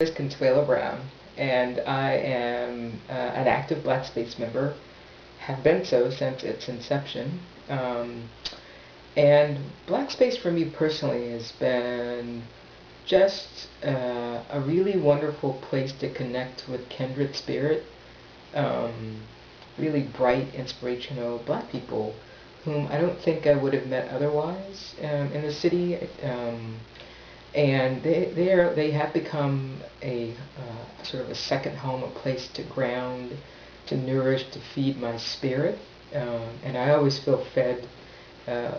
Is Consuella Brown, and I am an active BlackSpace member, have been so since its inception. And BlackSpace for me personally has been just a really wonderful place to connect with kindred spirit, um, really bright, inspirational black people whom I don't think I would have met otherwise in the city. And they have become a sort of a second home, a place to ground, to nourish, to feed my spirit, and I always feel fed, uh,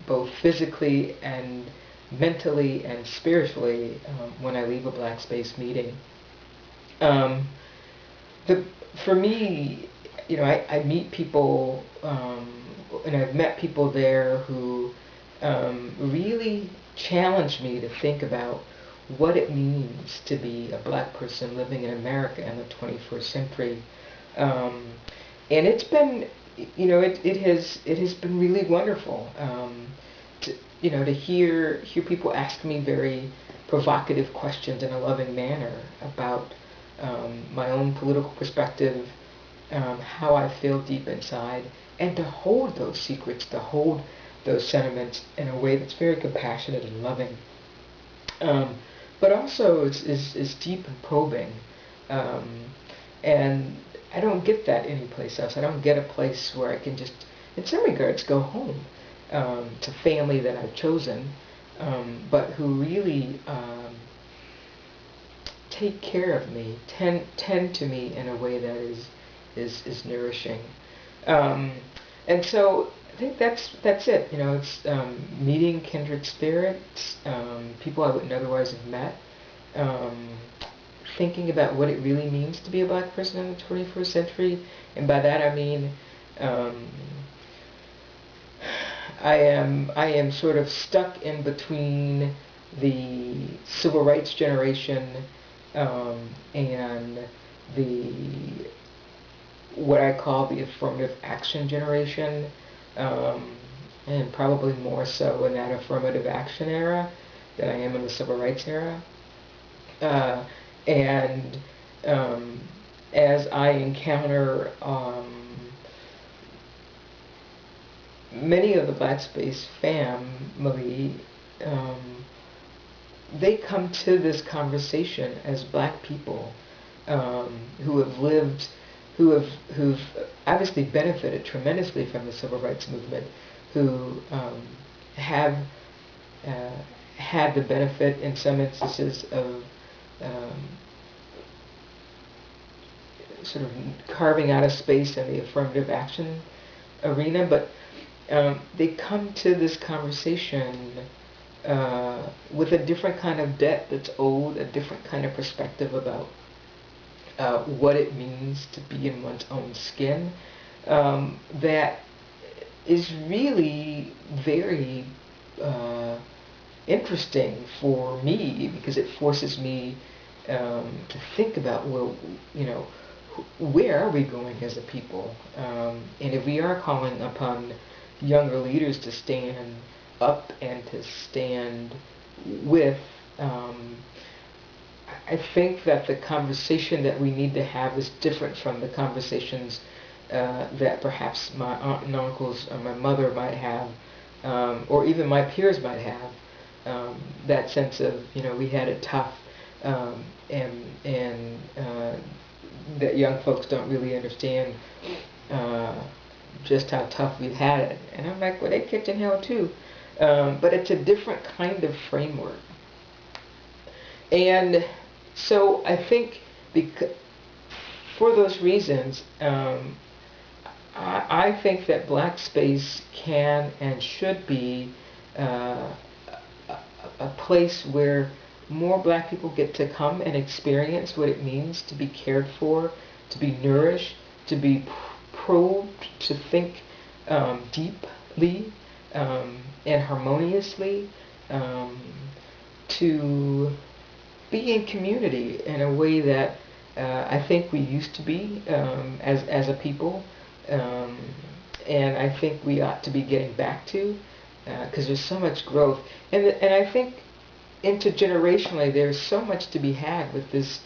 both physically and mentally and spiritually, when I leave a Black Space meeting. Um, the For me, I meet people, and I've met people there who really challenge me to think about what it means to be a black person living in America in the 21st century. Um, and it's been, it has been really wonderful, to hear people ask me very provocative questions in a loving manner about my own political perspective, how I feel deep inside, and to hold those secrets, to hold those sentiments in a way that's very compassionate and loving, um, but also is deep and probing. Um, and I don't get that anyplace else. I don't get a place where I can just, in some regards, go home to family that I've chosen, but who really take care of me, tend to me in a way that is nourishing. Um, and so I think that's it. It's meeting kindred spirits, people I wouldn't otherwise have met, um, thinking about what it really means to be a black person in the 21st century, and by that I mean um, I am sort of stuck in between the civil rights generation, and the what I call the affirmative action generation, um, and probably more so in that affirmative action era than I am in the civil rights era. Uh, and um, as I encounter many of the Black Space family, um, they come to this conversation as black people, who have lived, who've obviously benefited tremendously from the civil rights movement, who have uh, had the benefit in some instances of um, sort of carving out a space in the affirmative action arena, but they come to this conversation with a different kind of debt that's owed, a different kind of perspective about what it means to be in one's own skin, that is really very interesting for me because it forces me to think about, well, you know, where are we going as a people? And if we are calling upon younger leaders to stand up and to stand with, I think that the conversation that we need to have is different from the conversations that perhaps my aunt and uncles or my mother might have, or even my peers might have. That sense of, we had it tough, and that young folks don't really understand just how tough we've had it. And I'm like, well, they kicked in hell too. But it's a different kind of framework. And so I think for those reasons, I think that black space can and should be a place where more black people get to come and experience what it means to be cared for, to be nourished, to be probed, to think deeply, and harmoniously, um, to be in community in a way that I think we used to be, as a people, um, and I think we ought to be getting back to, because there's so much growth, and I think intergenerationally, there's so much to be had with this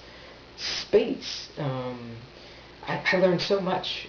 space. I learned so much